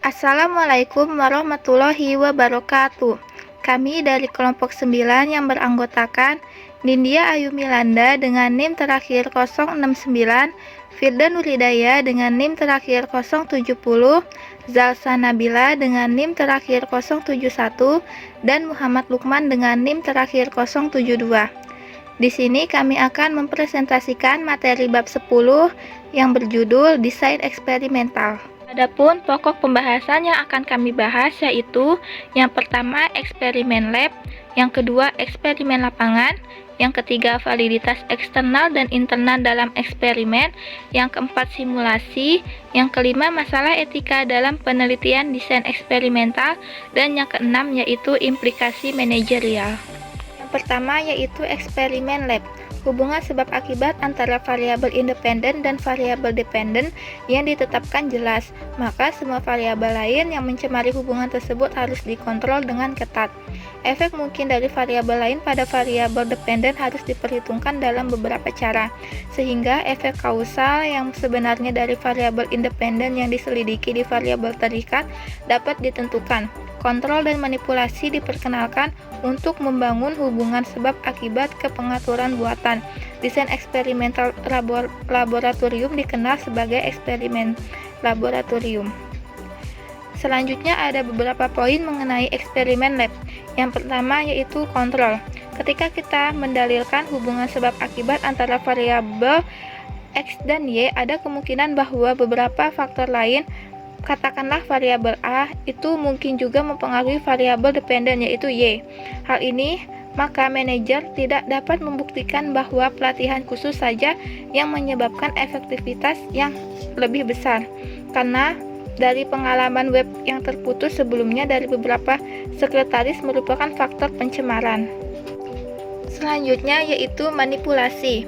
Assalamualaikum warahmatullahi wabarakatuh. Kami dari kelompok 9 yang beranggotakan Nindya Ayu Milanda dengan NIM terakhir 069, Firda Nuridaya dengan NIM terakhir 070, Zalsa Nabila dengan NIM terakhir 071, dan Muhammad Lukman dengan NIM terakhir 072. Di sini kami akan mempresentasikan materi bab 10 yang berjudul Desain Eksperimental. Adapun pokok pembahasan yang akan kami bahas yaitu yang pertama eksperimen lab, yang kedua eksperimen lapangan, yang ketiga validitas eksternal dan internal dalam eksperimen, yang keempat simulasi, yang kelima masalah etika dalam penelitian desain eksperimental, dan yang keenam yaitu implikasi manajerial. Yang pertama yaitu eksperimen lab. Hubungan sebab akibat antara variabel independen dan variabel dependen yang ditetapkan jelas, maka semua variabel lain yang mencemari hubungan tersebut harus dikontrol dengan ketat. Efek mungkin dari variabel lain pada variabel dependen harus diperhitungkan dalam beberapa cara, sehingga efek kausal yang sebenarnya dari variabel independen yang diselidiki di variabel terikat dapat ditentukan. Kontrol dan manipulasi diperkenalkan untuk membangun hubungan sebab akibat ke pengaturan buatan. Desain eksperimental laboratorium dikenal sebagai eksperimen laboratorium. Selanjutnya ada beberapa poin mengenai eksperimen lab. Yang pertama yaitu kontrol. Ketika kita mendalilkan hubungan sebab akibat antara variabel X dan Y, ada kemungkinan bahwa beberapa faktor lain, katakanlah variabel A, itu mungkin juga mempengaruhi variabel dependen yaitu Y. Hal ini maka manajer tidak dapat membuktikan bahwa pelatihan khusus saja yang menyebabkan efektivitas yang lebih besar, karena dari pengalaman web yang terputus sebelumnya dari beberapa sekretaris merupakan faktor pencemaran. Selanjutnya yaitu manipulasi.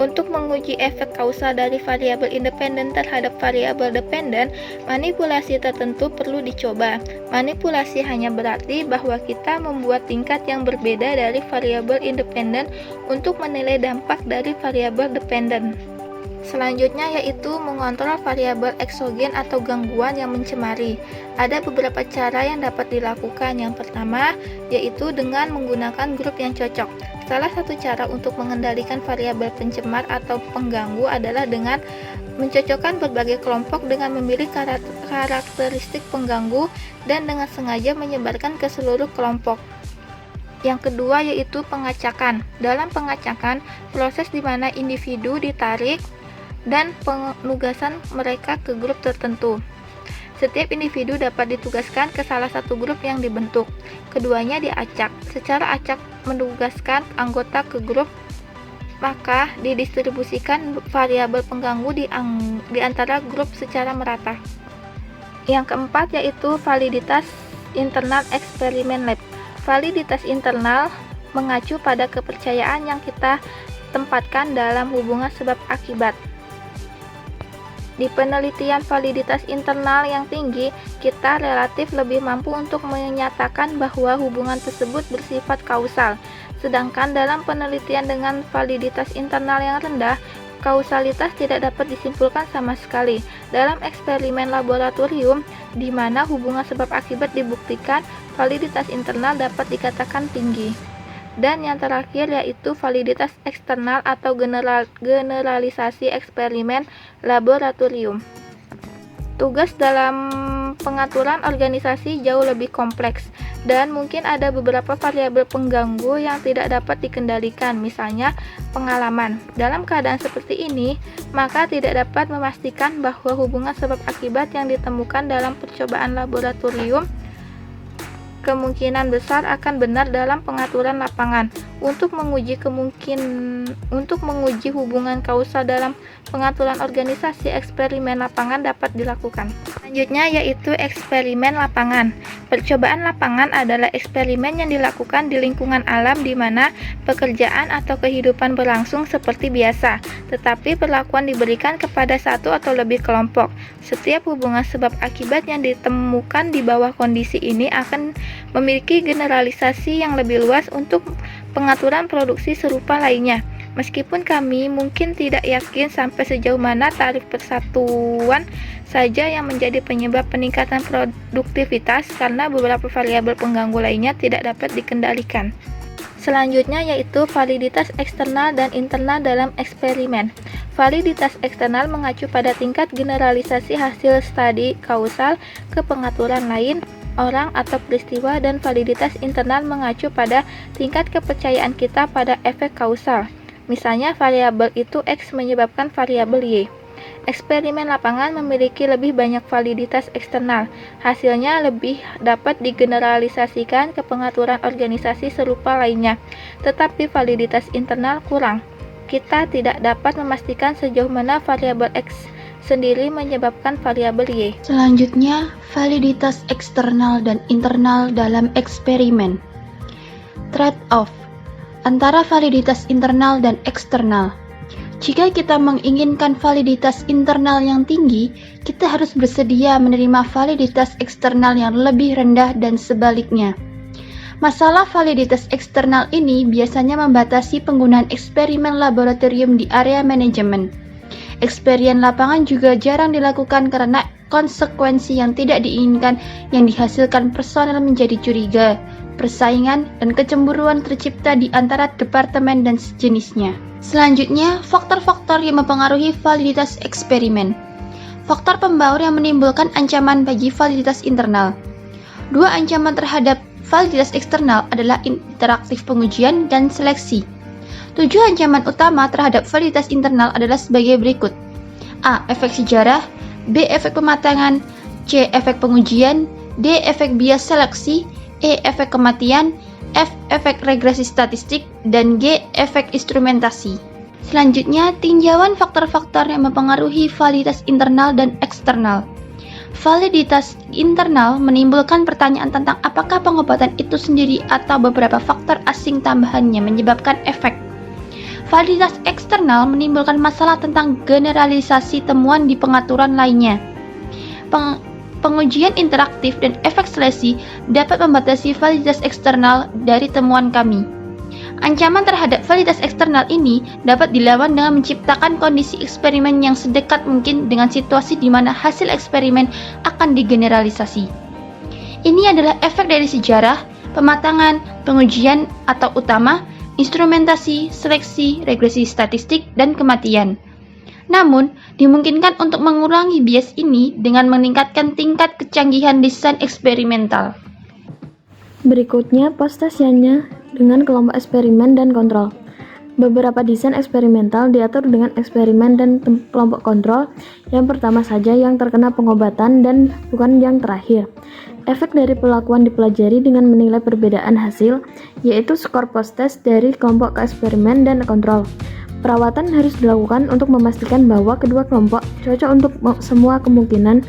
Untuk menguji efek kausal dari variabel independen terhadap variabel dependen, manipulasi tertentu perlu dicoba. Manipulasi hanya berarti bahwa kita membuat tingkat yang berbeda dari variabel independen untuk menilai dampak dari variabel dependen. Selanjutnya yaitu mengontrol variabel eksogen atau gangguan yang mencemari. Ada beberapa cara yang dapat dilakukan. Yang pertama yaitu dengan menggunakan grup yang cocok. Salah satu cara untuk mengendalikan variabel pencemar atau pengganggu adalah dengan mencocokkan berbagai kelompok dengan memilih karakteristik pengganggu dan dengan sengaja menyebarkan ke seluruh kelompok. Yang kedua yaitu pengacakan. Dalam pengacakan, proses di mana individu ditarik dan penugasan mereka ke grup tertentu. Setiap individu dapat ditugaskan ke salah satu grup yang dibentuk. Keduanya diacak. Secara acak menugaskan anggota ke grup, maka didistribusikan variabel pengganggu di antara grup secara merata. Yang keempat yaitu validitas internal eksperimen lab. Validitas internal mengacu pada kepercayaan yang kita tempatkan dalam hubungan sebab akibat. Di penelitian validitas internal yang tinggi, kita relatif lebih mampu untuk menyatakan bahwa hubungan tersebut bersifat kausal. Sedangkan dalam penelitian dengan validitas internal yang rendah, kausalitas tidak dapat disimpulkan sama sekali. Dalam eksperimen laboratorium, di mana hubungan sebab akibat dibuktikan, validitas internal dapat dikatakan tinggi. Dan yang terakhir yaitu validitas eksternal atau generalisasi eksperimen laboratorium. Tugas dalam pengaturan organisasi jauh lebih kompleks, dan mungkin ada beberapa variabel pengganggu yang tidak dapat dikendalikan, misalnya pengalaman. Dalam keadaan seperti ini, maka tidak dapat memastikan bahwa hubungan sebab akibat yang ditemukan dalam percobaan laboratorium kemungkinan besar akan benar dalam pengaturan lapangan. Untuk menguji hubungan kausal dalam pengaturan organisasi, eksperimen lapangan dapat dilakukan. Selanjutnya yaitu eksperimen lapangan. Percobaan lapangan adalah eksperimen yang dilakukan di lingkungan alam di mana pekerjaan atau kehidupan berlangsung seperti biasa, tetapi perlakuan diberikan kepada satu atau lebih kelompok. Setiap hubungan sebab akibat yang ditemukan di bawah kondisi ini akan memiliki generalisasi yang lebih luas untuk pengaturan produksi serupa lainnya. Meskipun kami mungkin tidak yakin sampai sejauh mana tarif persatuan saja yang menjadi penyebab peningkatan produktivitas, karena beberapa variabel pengganggu lainnya tidak dapat dikendalikan. Selanjutnya yaitu validitas eksternal dan internal dalam eksperimen. Validitas eksternal mengacu pada tingkat generalisasi hasil studi kausal ke pengaturan lain, orang atau peristiwa, dan validitas internal mengacu pada tingkat kepercayaan kita pada efek kausal. Misalnya variabel itu X menyebabkan variabel Y. Eksperimen lapangan memiliki lebih banyak validitas eksternal. Hasilnya lebih dapat digeneralisasikan ke pengaturan organisasi serupa lainnya, tetapi validitas internal kurang. Kita tidak dapat memastikan sejauh mana variabel X sendiri menyebabkan variabel Y. Selanjutnya, validitas eksternal dan internal dalam eksperimen. Trade-off antara validitas internal dan eksternal. Jika kita menginginkan validitas internal yang tinggi, kita harus bersedia menerima validitas eksternal yang lebih rendah dan sebaliknya. Masalah validitas eksternal ini biasanya membatasi penggunaan eksperimen laboratorium di area manajemen. Eksperimen lapangan juga jarang dilakukan karena konsekuensi yang tidak diinginkan yang dihasilkan personel menjadi curiga, persaingan, dan kecemburuan tercipta di antara departemen dan sejenisnya. Selanjutnya, faktor-faktor yang mempengaruhi validitas eksperimen. Faktor pembaur yang menimbulkan ancaman bagi validitas internal. Dua ancaman terhadap validitas eksternal adalah interaktif pengujian dan seleksi. 7 ancaman utama terhadap validitas internal adalah sebagai berikut. A. Efek sejarah, B. Efek pematangan, C. Efek pengujian, D. Efek bias seleksi, E. Efek kematian, F. Efek regresi statistik, dan G. Efek instrumentasi. Selanjutnya, tinjauan faktor-faktor yang mempengaruhi validitas internal dan eksternal. Validitas internal menimbulkan pertanyaan tentang apakah pengobatan itu sendiri atau beberapa faktor asing tambahannya menyebabkan efek. Validitas eksternal menimbulkan masalah tentang generalisasi temuan di pengaturan lainnya. Pengujian interaktif dan efek seleksi dapat membatasi validitas eksternal dari temuan kami. Ancaman terhadap validitas eksternal ini dapat dilawan dengan menciptakan kondisi eksperimen yang sedekat mungkin dengan situasi di mana hasil eksperimen akan digeneralisasi. Ini adalah efek dari sejarah, pematangan, pengujian atau utama, instrumentasi, seleksi, regresi statistik, dan kematian. Namun, dimungkinkan untuk mengurangi bias ini dengan meningkatkan tingkat kecanggihan desain eksperimental. Berikutnya, postasianya dengan kelompok eksperimen dan kontrol. Beberapa desain eksperimental diatur dengan eksperimen dan kelompok kontrol. Yang pertama saja yang terkena pengobatan dan bukan yang terakhir. Efek dari pelakuan dipelajari dengan menilai perbedaan hasil, yaitu skor post-test dari kelompok eksperimen dan kontrol. Perawatan harus dilakukan untuk memastikan bahwa kedua kelompok cocok untuk semua kemungkinan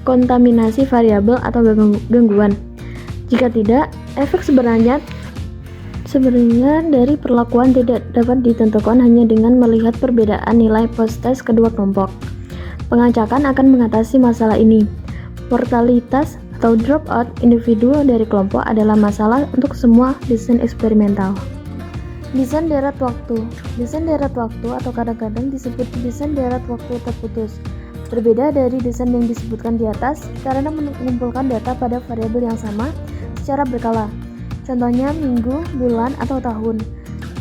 kontaminasi variabel atau gangguan. Jika tidak, efek sebenarnya dari perlakuan tidak dapat ditentukan hanya dengan melihat perbedaan nilai post-test kedua kelompok. Pengacakan akan mengatasi masalah ini. Mortalitas atau dropout individu dari kelompok adalah masalah untuk semua desain eksperimental. Desain deret waktu. Desain deret waktu atau kadang-kadang disebut desain deret waktu terputus. Berbeda dari desain yang disebutkan di atas karena mengumpulkan data pada variabel yang sama secara berkala. Contohnya minggu, bulan, atau tahun.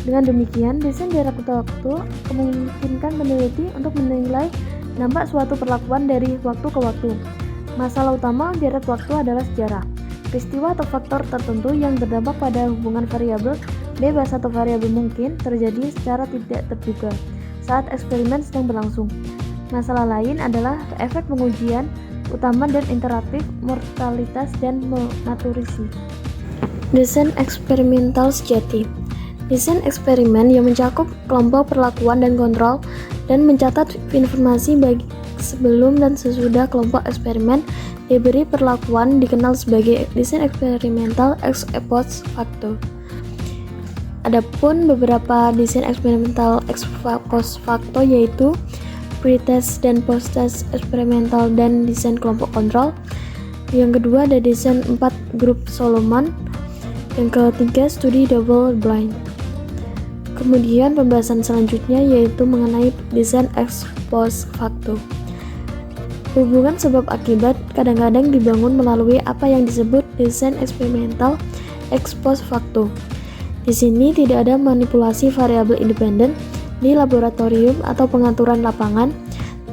Dengan demikian, desain deret waktu memungkinkan peneliti untuk menilai dampak suatu perlakuan dari waktu ke waktu. Masalah utama deret waktu adalah sejarah. Peristiwa atau faktor tertentu yang berdampak pada hubungan variabel bebas atau variabel mungkin terjadi secara tidak terduga saat eksperimen sedang berlangsung. Masalah lain adalah efek pengujian utama dan interaktif, mortalitas, dan maturisi. Desain eksperimental sejati. Desain eksperimen yang mencakup kelompok perlakuan dan kontrol dan mencatat informasi bagi sebelum dan sesudah kelompok eksperimen diberi perlakuan dikenal sebagai desain eksperimental ex post facto. Adapun beberapa desain eksperimental ex post facto yaitu pre-test dan post-test eksperimental dan desain kelompok kontrol. Yang kedua ada desain 4 grup Solomon. Yang ketiga studi double blind. Kemudian pembahasan selanjutnya yaitu mengenai desain ex post facto. Hubungan sebab akibat kadang-kadang dibangun melalui apa yang disebut desain eksperimental ex post facto. Di sini tidak ada manipulasi variabel independen di laboratorium atau pengaturan lapangan,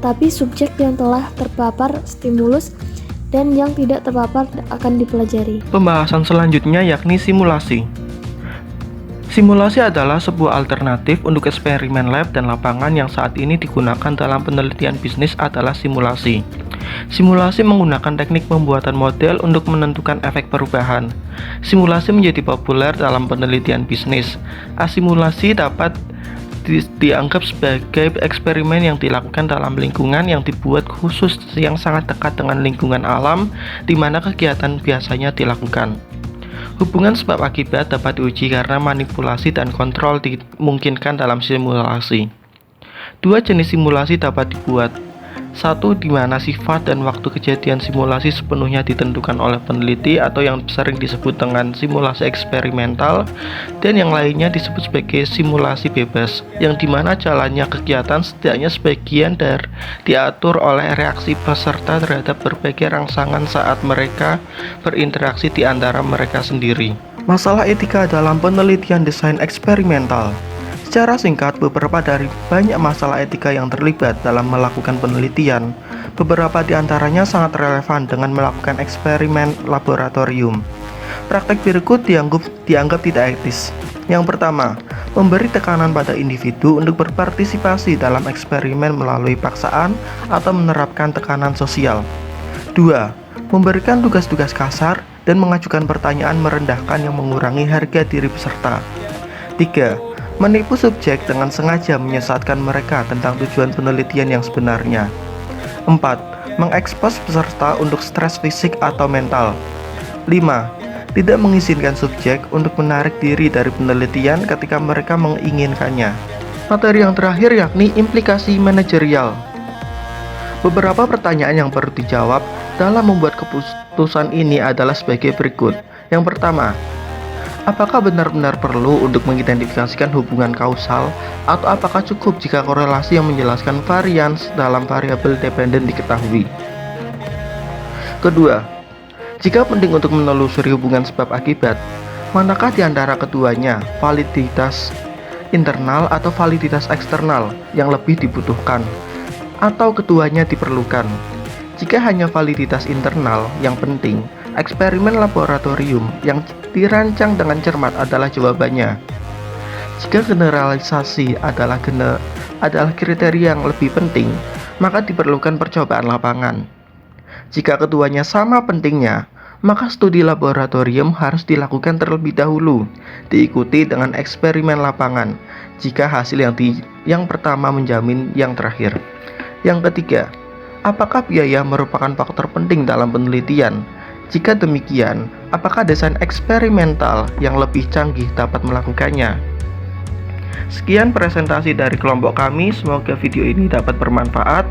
tapi subjek yang telah terpapar stimulus dan yang tidak terpapar akan dipelajari. Pembahasan selanjutnya yakni simulasi. Simulasi adalah sebuah alternatif untuk eksperimen lab dan lapangan yang saat ini digunakan dalam penelitian bisnis adalah simulasi. Simulasi menggunakan teknik pembuatan model untuk menentukan efek perubahan. Simulasi menjadi populer dalam penelitian bisnis. Asimulasi dapat dianggap sebagai eksperimen yang dilakukan dalam lingkungan yang dibuat khusus yang sangat dekat dengan lingkungan alam di mana kegiatan biasanya dilakukan. Hubungan sebab akibat dapat diuji karena manipulasi dan kontrol dimungkinkan dalam simulasi. Dua jenis simulasi dapat dibuat. Satu, di mana sifat dan waktu kejadian simulasi sepenuhnya ditentukan oleh peneliti atau yang sering disebut dengan simulasi eksperimental, dan yang lainnya disebut sebagai simulasi bebas, yang dimana jalannya kegiatan setidaknya sebagian dari diatur oleh reaksi peserta terhadap berbagai rangsangan saat mereka berinteraksi di antara mereka sendiri. Masalah etika dalam penelitian desain eksperimental. Secara singkat, beberapa dari banyak masalah etika yang terlibat dalam melakukan penelitian, beberapa di antaranya sangat relevan dengan melakukan eksperimen laboratorium. Praktek berikut dianggap tidak etis. Yang pertama, memberi tekanan pada individu untuk berpartisipasi dalam eksperimen melalui paksaan atau menerapkan tekanan sosial. 2. Memberikan tugas-tugas kasar dan mengajukan pertanyaan merendahkan yang mengurangi harga diri peserta. 3. Menipu subjek dengan sengaja menyesatkan mereka tentang tujuan penelitian yang sebenarnya. 4. Mengekspos peserta untuk stres fisik atau mental. 5. Tidak mengizinkan subjek untuk menarik diri dari penelitian ketika mereka menginginkannya. Materi yang terakhir yakni implikasi manajerial. Beberapa pertanyaan yang perlu dijawab dalam membuat keputusan ini adalah sebagai berikut. Yang pertama, apakah benar-benar perlu untuk mengidentifikasikan hubungan kausal, atau apakah cukup jika korelasi yang menjelaskan varians dalam variabel dependen diketahui? Kedua, jika penting untuk menelusuri hubungan sebab akibat, manakah di antara keduanya, validitas internal atau validitas eksternal yang lebih dibutuhkan, atau keduanya diperlukan? Jika hanya validitas internal yang penting, eksperimen laboratorium yang dirancang dengan cermat adalah jawabannya. Jika generalisasi adalah kriteria yang lebih penting, maka diperlukan percobaan lapangan. Jika keduanya sama pentingnya, maka studi laboratorium harus dilakukan terlebih dahulu, diikuti dengan eksperimen lapangan, jika hasil yang pertama menjamin yang terakhir. Yang ketiga, apakah biaya merupakan faktor penting dalam penelitian? Jika demikian, apakah desain eksperimental yang lebih canggih dapat melakukannya? Sekian presentasi dari kelompok kami, semoga video ini dapat bermanfaat.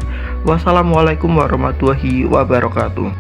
Wassalamualaikum warahmatullahi wabarakatuh.